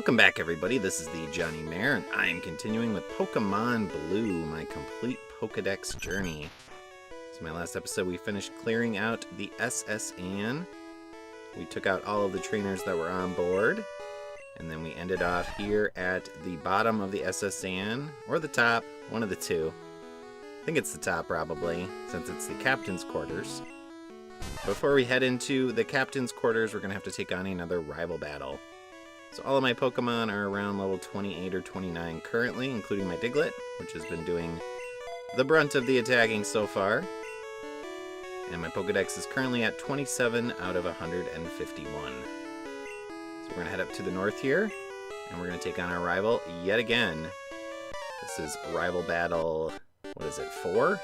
Welcome back, everybody. This is the thejonnymar, and I am continuing with Pokemon Blue, my complete Pokedex journey. So my last episode, we finished clearing out the SS Anne. We took out all of the trainers that were on board, and then we ended off here at the bottom of the SS Anne, or the top, one of the two. I think it's the top, probably, since it's the captain's quarters. Before we head into the captain's quarters, we're going to have to take on another rival battle. So all of my Pokemon are around level 28 or 29 currently, including my Diglett, which has been doing the brunt of the attacking so far. And my Pokedex is currently at 27 out of 151. So we're going to head up to the north here, and we're going to take on our rival yet again. This is rival battle, what is it, 4?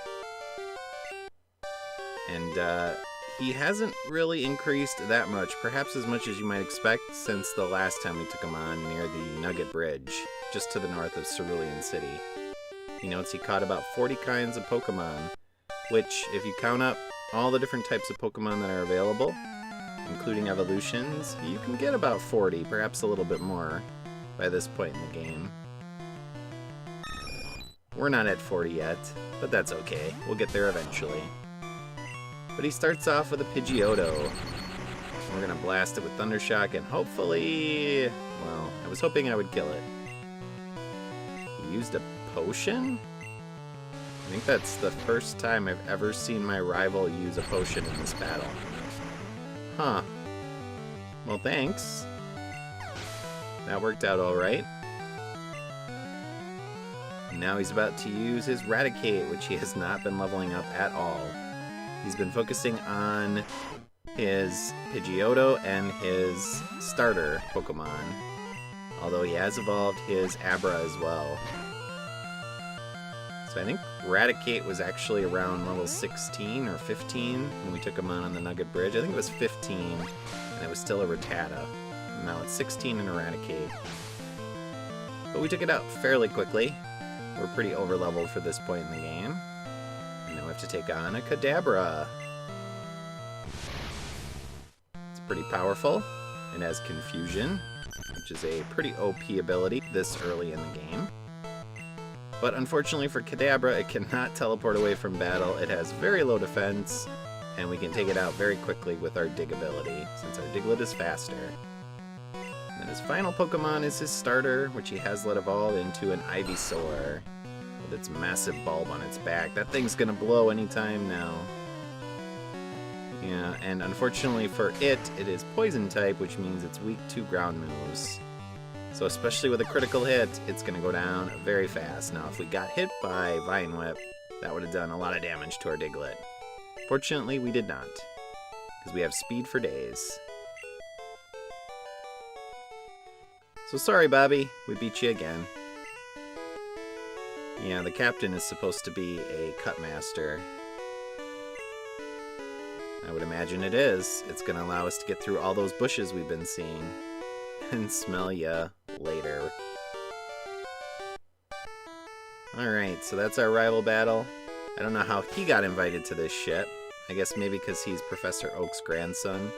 And he hasn't really increased that much, perhaps as much as you might expect since the last time we took him on near the Nugget Bridge, just to the north of Cerulean City. He notes he caught about 40 kinds of Pokemon, which, if you count up all the different types of Pokemon that are available, including evolutions, you can get about 40, perhaps a little bit more, by this point in the game. We're not at 40 yet, but that's okay. We'll get there eventually. But he starts off with a Pidgeotto. We're gonna blast it with Thundershock and hopefully... well, I was hoping I would kill it. He used a potion? I think that's the first time I've ever seen my rival use a potion in this battle. Huh. Well, thanks. That worked out alright. Now he's about to use his Raticate, which he has not been leveling up at all. He's been focusing on his Pidgeotto and his starter Pokemon, although he has evolved his Abra as well. So I think Raticate was actually around level 16 or 15 when we took him on the Nugget Bridge. I think it was 15, and it was still a Rattata. Now it's 16 and Raticate. But we took it out fairly quickly. We're pretty over-leveled for this point in the game. Now we have to take on a Kadabra. It's pretty powerful. It has Confusion, which is a pretty OP ability this early in the game. But unfortunately for Kadabra, it cannot teleport away from battle. It has very low defense, and we can take it out very quickly with our Dig ability, since our Diglett is faster. And then his final Pokemon is his starter, which he has let evolve into an Ivysaur. With its massive bulb on its back. That thing's gonna blow anytime now. Yeah, and unfortunately for it, it is poison type, which means it's weak to ground moves. So especially with a critical hit, it's gonna go down very fast. Now if we got hit by Vine Whip, that would have done a lot of damage to our Diglett. Fortunately, we did not, because we have speed for days. So sorry, Bobby, we beat you again. Yeah, the captain is supposed to be a cut master. I would imagine it is. It's going to allow us to get through all those bushes we've been seeing. And smell ya later. Alright, so that's our rival battle. I don't know how he got invited to this shit. I guess maybe because he's Professor Oak's grandson.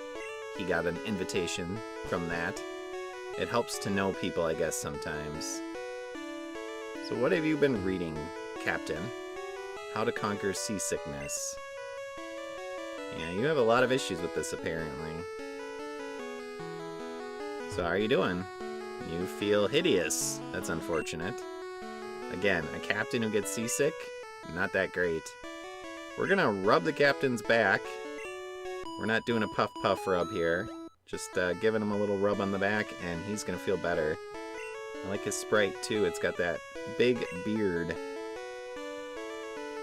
He got an invitation from that. It helps to know people, I guess, sometimes. So what have you been reading, Captain? How to Conquer Seasickness. Yeah, you have a lot of issues with this, apparently. So how are you doing? You feel hideous. That's unfortunate. Again, a captain who gets seasick? Not that great. We're gonna rub the captain's back. We're not doing a puff rub here. Just giving him a little rub on the back, and he's gonna feel better. I like his sprite, too. It's got that big beard.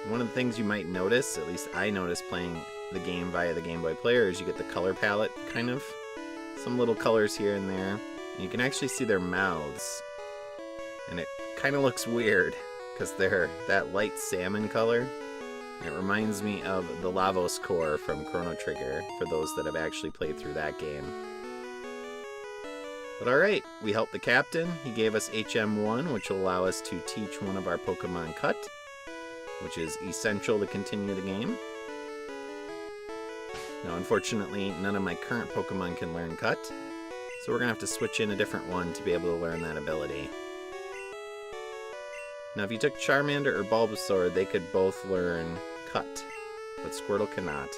One of the things you might notice, at least I noticed playing the game via the Game Boy Player, is you get the color palette, kind of. Some little colors here and there. And you can actually see their mouths. And it kind of looks weird, because they're that light salmon color. It reminds me of the Lavos core from Chrono Trigger, for those that have actually played through that game. But alright, we helped the captain. He gave us HM1, which will allow us to teach one of our Pokemon Cut, which is essential to continue the game. Now, unfortunately, none of my current Pokemon can learn Cut, so So we're going to have to switch in a different one to be able to learn that ability. Now if you took Charmander or Bulbasaur, they could both learn Cut, but Squirtle cannot.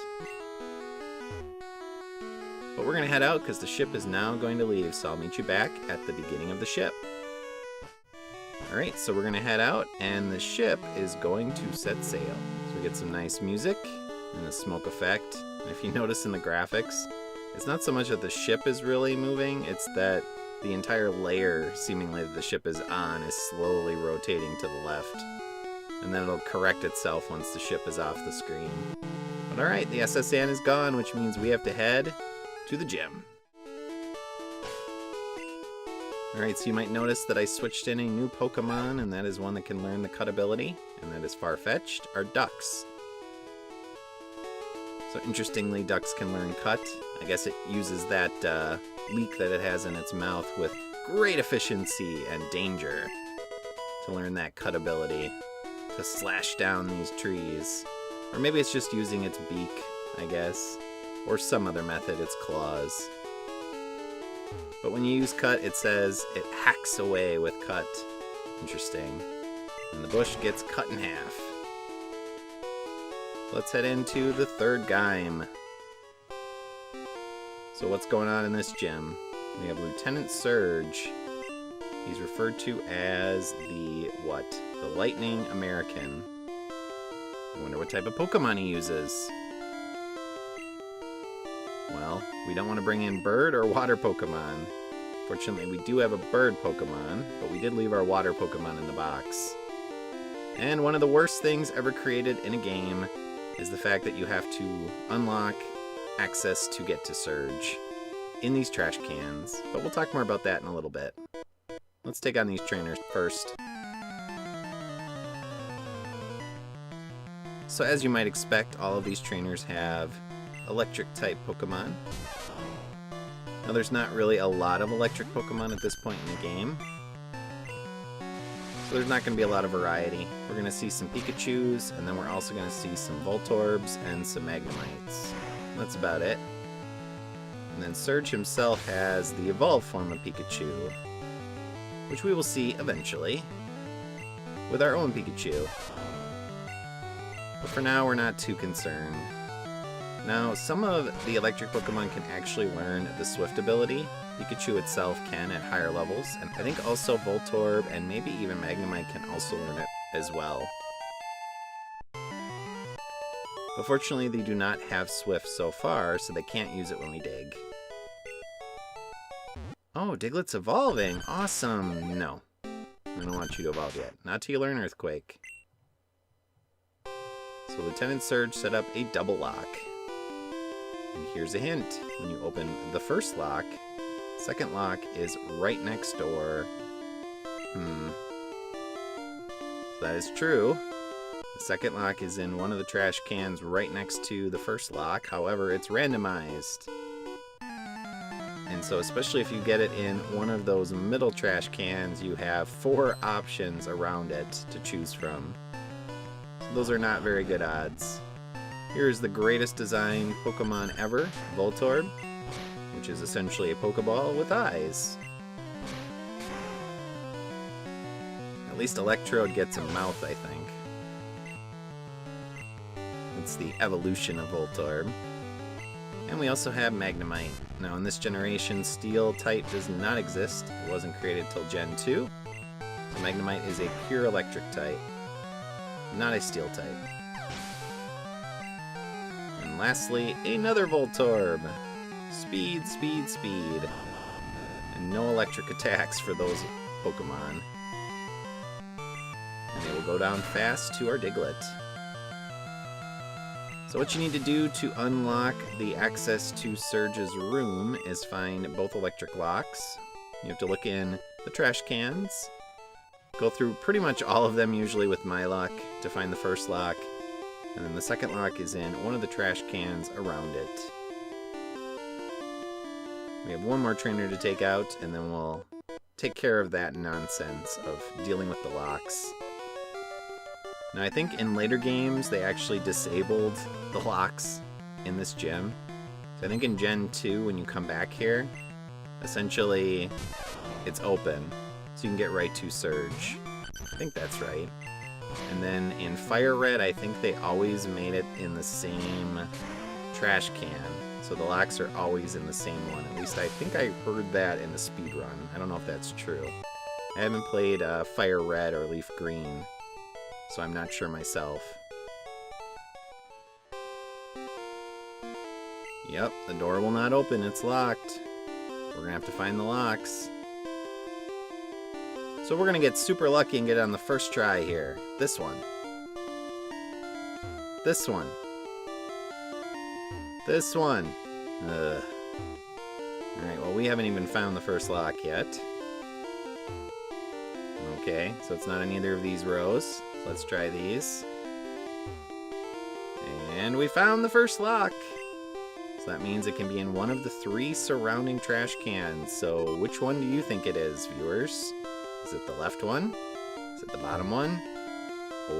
But we're going to head out because the ship is now going to leave, so I'll meet you back at the beginning of the ship. Alright, so we're going to head out, and the ship is going to set sail. So we get some nice music and a smoke effect. And if you notice in the graphics, it's not so much that the ship is really moving, it's that the entire layer, seemingly, that the ship is on is slowly rotating to the left. And then it'll correct itself once the ship is off the screen. But alright, the SSN is gone, which means we have to head to the gym. Alright, so you might notice that I switched in a new Pokemon, and that is one that can learn the Cut ability, and that is Farfetch'd, our Ducks. So interestingly, Ducks can learn Cut. I guess it uses that leak that it has in its mouth with great efficiency and danger to learn that Cut ability, to slash down these trees. Or maybe it's just using its beak, I guess. Or some other method, its claws. But when you use Cut, it says it hacks away with Cut. Interesting. And the bush gets cut in half. Let's head into the third game. So what's going on in this gym? We have Lieutenant Surge. He's referred to as the, what? The Lightning American. I wonder what type of Pokemon he uses. Well, we don't want to bring in bird or water Pokemon. Fortunately, we do have a bird Pokemon, but we did leave our water Pokemon in the box. And one of the worst things ever created in a game is the fact that you have to unlock access to get to Surge in these trash cans. But we'll talk more about that in a little bit. Let's take on these trainers first. So as you might expect, all of these trainers have electric type Pokemon. Now there's not really a lot of electric Pokemon at this point in the game, so there's not going to be a lot of variety. We're going to see some Pikachus, and then we're also going to see some Voltorbs and some Magnemites. That's about it. And then Surge himself has the evolved form of Pikachu, which we will see eventually with our own Pikachu. But for now, we're not too concerned. Now, some of the electric Pokemon can actually learn the Swift ability. Pikachu itself can at higher levels, and I think also Voltorb and maybe even Magnemite can also learn it as well. But fortunately, they do not have Swift so far, so they can't use it when we dig. Oh, Diglett's evolving! Awesome! No. I don't want you to evolve yet. Not till you learn Earthquake. So Lieutenant Surge set up a double lock. And here's a hint. When you open the first lock, second lock is right next door. So that is true. The second lock is in one of the trash cans right next to the first lock. However, it's randomized. And so especially if you get it in one of those middle trash cans, you have 4 options around it to choose from. So those are not very good odds. Here's the greatest designed Pokemon ever, Voltorb, which is essentially a Pokeball with eyes. At least Electrode gets a mouth, I think. It's the evolution of Voltorb. And we also have Magnemite. Now in this generation, Steel type does not exist. It wasn't created till Gen 2. So Magnemite is a pure electric type, not a Steel type. And lastly, another Voltorb. Speed, speed, speed. And no electric attacks for those Pokemon. And they will go down fast to our Diglett. So what you need to do to unlock the access to Surge's room is find both electric locks. You have to look in the trash cans. Go through pretty much all of them, usually with my luck, to find the first lock. And then the second lock is in one of the trash cans around it. We have one more trainer to take out, and then we'll take care of that nonsense of dealing with the locks. Now I think in later games they actually disabled the locks in this gym. So I think in Gen 2 when you come back here, essentially it's open, so you can get right to Surge. I think that's right. And then in Fire Red, I think they always made it in the same trash can. So the locks are always in the same one. At least I think I heard that in the speedrun. I don't know if that's true. I haven't played Fire Red or Leaf Green, so I'm not sure myself. Yep, the door will not open. It's locked. We're gonna have to find the locks. So we're gonna get super lucky and get it on the first try here. This one. This one. This one. Ugh. Alright, well we haven't even found the first lock yet. Okay, so it's not in either of these rows. So let's try these. And we found the first lock! So that means it can be in one of the 3 surrounding trash cans. So which one do you think it is, viewers? Is it the left one? Is it the bottom one?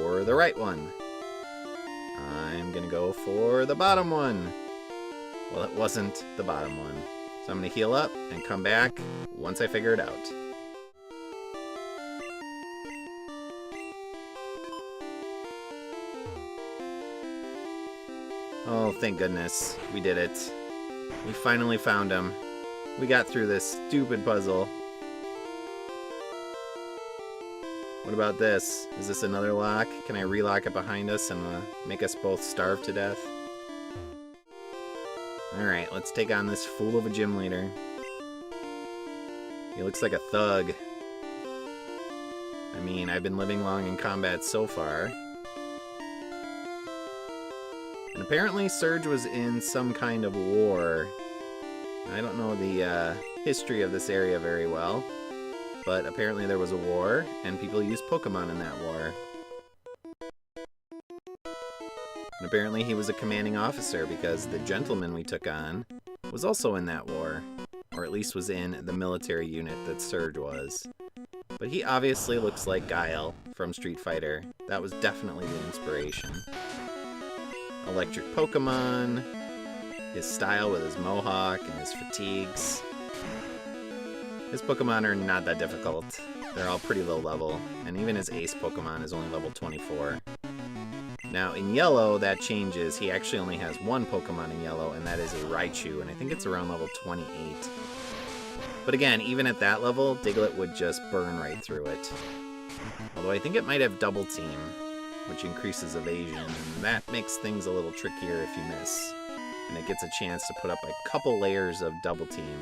Or the right one? I'm gonna go for the bottom one. Well, it wasn't the bottom one. So I'm gonna heal up and come back once I figure it out. Oh, thank goodness. We did it. We finally found him. We got through this stupid puzzle. What about this? Is this another lock? Can I relock it behind us and make us both starve to death? Alright, let's take on this fool of a gym leader. He looks like a thug. I mean, I've been living long in combat so far. And apparently Surge was in some kind of war. I don't know the history of this area very well, but apparently there was a war, and people used Pokemon in that war. And apparently he was a commanding officer, because the gentleman we took on was also in that war, or at least was in the military unit that Surge was. But he obviously looks like Guile from Street Fighter. That was definitely the inspiration. Electric Pokemon, his style with his mohawk and his fatigues. His Pokemon are not that difficult. They're all pretty low level, and even his ace Pokemon is only level 24. Now in Yellow, that changes. He actually only has one Pokemon in Yellow, and that is a Raichu, and I think it's around level 28. But again, even at that level, Diglett would just burn right through it. Although I think it might have Double Team, which increases evasion, and that makes things a little trickier if you miss. And it gets a chance to put up a couple layers of Double Team.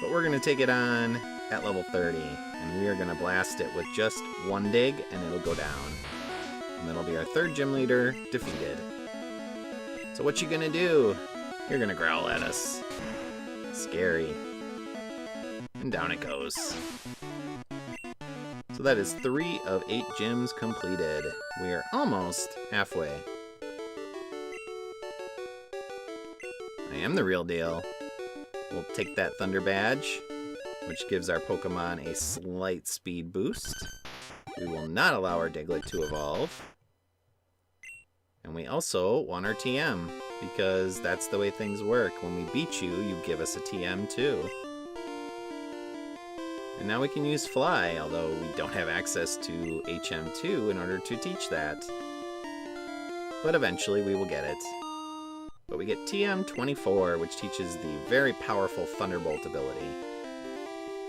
But we're going to take it on at level 30, and we are going to blast it with just one dig, and it'll go down. And that'll be our 3rd gym leader defeated. So what you gonna do? You're gonna growl at us. Scary. And down it goes. So that is 3 of 8 gyms completed. We are almost halfway. I am the real deal. We'll take that Thunder Badge, which gives our Pokemon a slight speed boost. We will not allow our Diglett to evolve. And we also want our TM, because that's the way things work. When we beat you, you give us a TM too. And now we can use Fly, although we don't have access to HM2 in order to teach that. But eventually we will get it. But we get TM24, which teaches the very powerful Thunderbolt ability,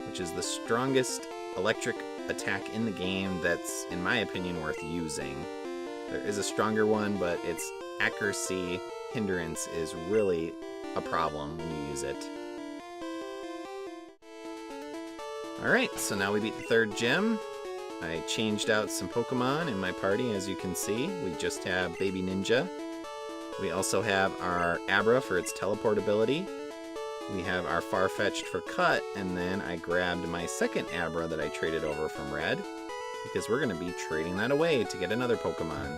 which is the strongest electric attack in the game that's, in my opinion, worth using. There is a stronger one, but its accuracy hindrance is really a problem when you use it. Alright, so now we beat the 3rd gym. I changed out some Pokemon in my party, as you can see. We just have Baby Ninja. We also have our Abra for its teleport ability. We have our Farfetch'd for cut, and then I grabbed my 2nd Abra that I traded over from Red, because we're going to be trading that away to get another Pokemon.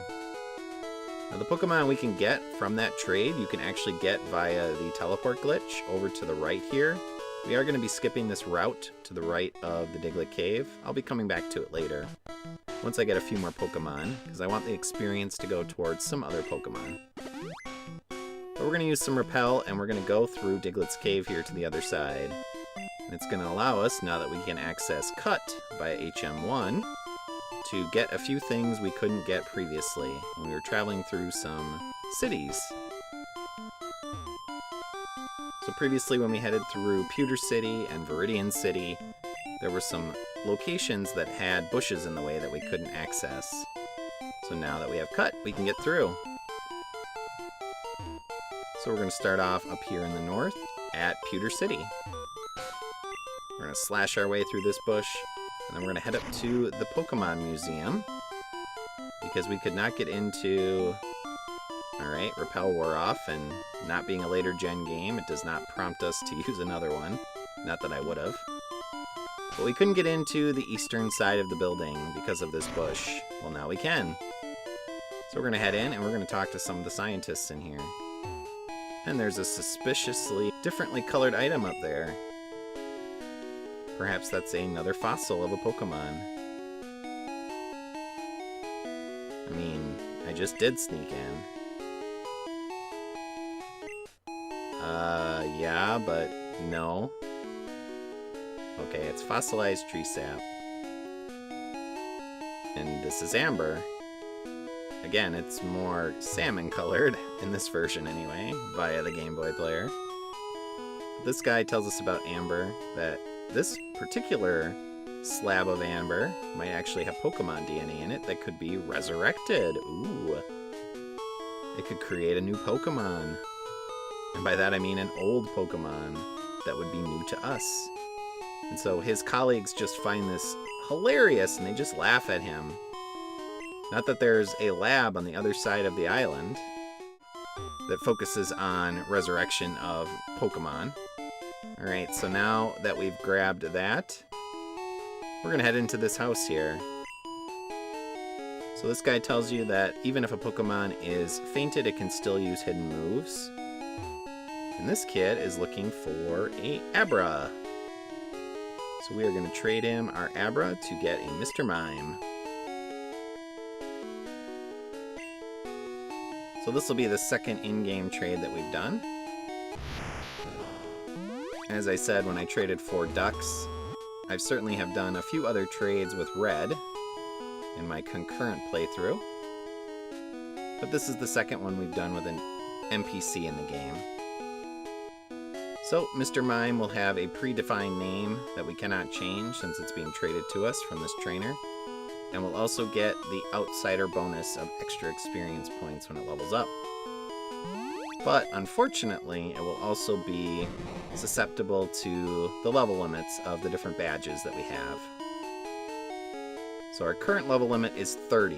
Now the Pokemon we can get from that trade, you can actually get via the teleport glitch over to the right here. We are going to be skipping this route to the right of the Diglett Cave. I'll be coming back to it later, once I get a few more Pokemon, because I want the experience to go towards some other Pokemon. But we're going to use some Repel, and we're going to go through Diglett's Cave here to the other side. And it's going to allow us, now that we can access Cut by HM1, to get a few things we couldn't get previously when we were traveling through some cities. So previously when we headed through Pewter City and Viridian City, there were some locations that had bushes in the way that we couldn't access. So now that we have Cut, we can get through. So we're going to start off up here in the north at Pewter City. We're going to slash our way through this bush, and then we're going to head up to the Pokemon Museum, because we could not get into... Alright, Repel wore off, and not being a later gen game, it does not prompt us to use another one. Not that I would have. But we couldn't get into the eastern side of the building because of this bush. Well, now we can. So we're going to head in, and we're going to talk to some of the scientists in here. And there's a suspiciously differently colored item up there. Perhaps that's another fossil of a Pokemon. I mean, I just did sneak in. Yeah, but no. Okay, it's fossilized tree sap. And this is amber. Again, it's more salmon colored, in this version anyway, via the Game Boy player. This guy tells us about amber, that this particular slab of amber might actually have Pokemon DNA in it that could be resurrected. Ooh. It could create a new Pokemon. And by that I mean an old Pokemon that would be new to us. And so his colleagues just find this hilarious and they just laugh at him. Not that there's a lab on the other side of the island that focuses on resurrection of Pokemon. Alright, so now that we've grabbed that, we're going to head into this house here. So this guy tells you that even if a Pokemon is fainted, it can still use hidden moves. And this kid is looking for a Abra. So we are going to trade him our Abra to get a Mr. Mime. So this will be the second in-game trade that we've done. As I said, when I traded for Ducks, I certainly have done a few other trades with Red in my concurrent playthrough. But this is the second one we've done with an NPC in the game. So, Mr. Mime will have a predefined name that we cannot change since it's being traded to us from this trainer. And we'll also get the Outsider bonus of extra experience points when it levels up. But, unfortunately, it will also be susceptible to the level limits of the different badges that we have. So our current level limit is 30.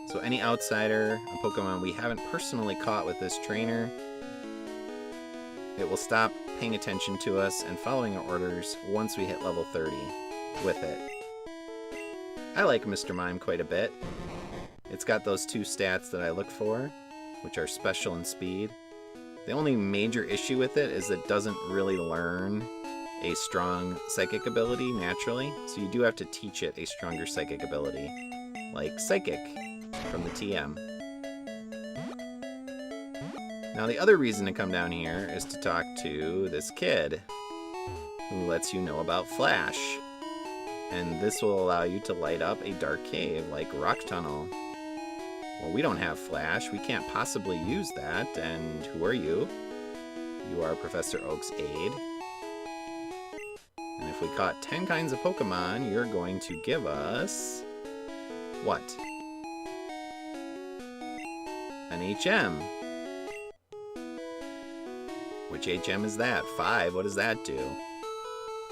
So any Outsider, a Pokemon we haven't personally caught with this trainer, it will stop paying attention to us and following our orders once we hit level 30 with it. I like Mr. Mime quite a bit. It's got those two stats that I look for, which are Special and Speed. The only major issue with it is it doesn't really learn a strong Psychic ability naturally, so you do have to teach it a stronger Psychic ability, like Psychic from the TM. Now the other reason to come down here is to talk to this kid who lets you know about Flash. And this will allow you to light up a dark cave like Rock Tunnel. Well, we don't have Flash, we can't possibly use that, and who are you? You are Professor Oak's aide. And if we caught 10 kinds of Pokemon, you're going to give us... what? An HM. Which HM is that? 5, what does that do?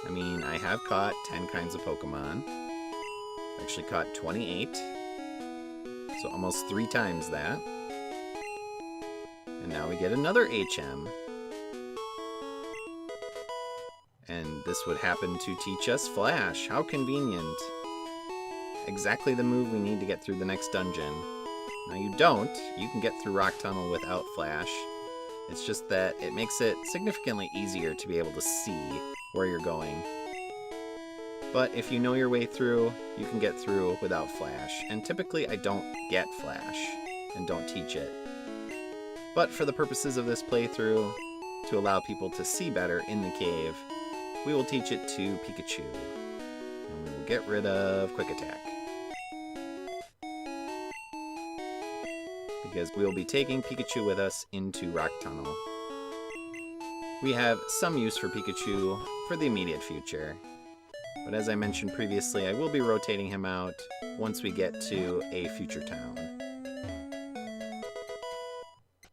I mean, I have caught 10 kinds of Pokemon. Actually caught 28. So almost 3 times that. And now we get another HM. And this would happen to teach us Flash. How convenient. Exactly the move we need to get through the next dungeon. Now you don't. You can get through Rock Tunnel without Flash. It's just that it makes it significantly easier to be able to see where you're going. But if you know your way through, you can get through without Flash. And typically I don't get Flash and don't teach it. But for the purposes of this playthrough, to allow people to see better in the cave, we will teach it to Pikachu. And we will get rid of Quick Attack. Because we will be taking Pikachu with us into Rock Tunnel. We have some use for Pikachu for the immediate future. But as I mentioned previously, I will be rotating him out once we get to a future town.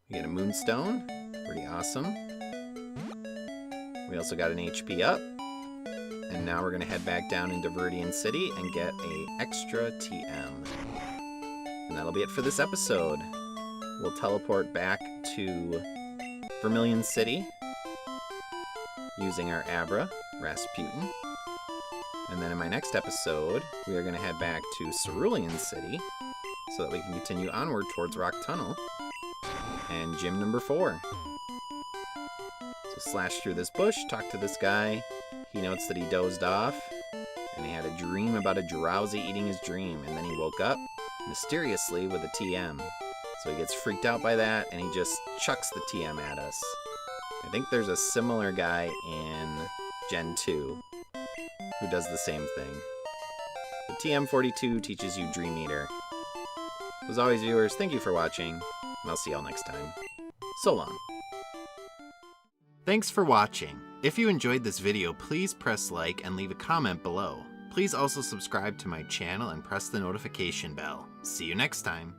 We get a Moonstone, pretty awesome. We also got an HP up. And now we're going to head back down into Viridian City and get a extra TM. And that'll be it for this episode. We'll teleport back to Vermilion City using our Abra, Rasputin. And then in my next episode, we are going to head back to Cerulean City so that we can continue onward towards Rock Tunnel and gym number 4. So slash through this bush, talk to this guy. He notes that he dozed off, and he had a dream about a drowsy eating his dream, and then he woke up mysteriously with a TM. So he gets freaked out by that, and he just chucks the TM at us. I think there's a similar guy in Gen 2 who does the same thing. The TM42 teaches you Dream Eater. As always, viewers, thank you for watching, and I'll see y'all next time. So long. Thanks for watching. If you enjoyed this video, please press like and leave a comment below. Please also subscribe to my channel and press the notification bell. See you next time.